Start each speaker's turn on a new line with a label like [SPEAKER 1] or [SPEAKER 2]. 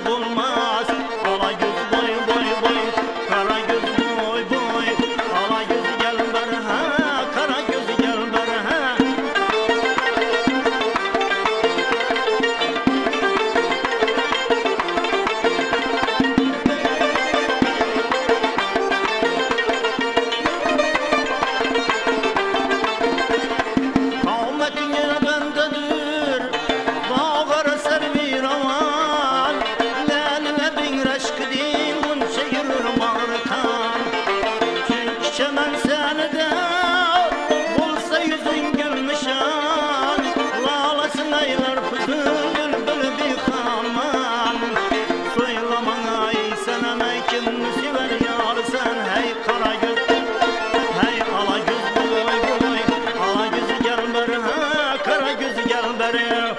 [SPEAKER 1] da bulmaz. Ala göz boy boy boy, kara göz boy boy. Ala göz gel ber ha, kara göz gel ber ha. Kavmetine bendedir bağır servir aman. Lelime bin reşk din bunca yürür bağırkan. Çünkü çemen seni de bulsa yüzün gülmüşan. Lalasın aylar fızıl bülbül bir haman. Soylaman ay seneme kim sever yar sen. Hey kara göz, hey ala göz boy boy. Ala gözü gel ber ha, kara gözü gel ber.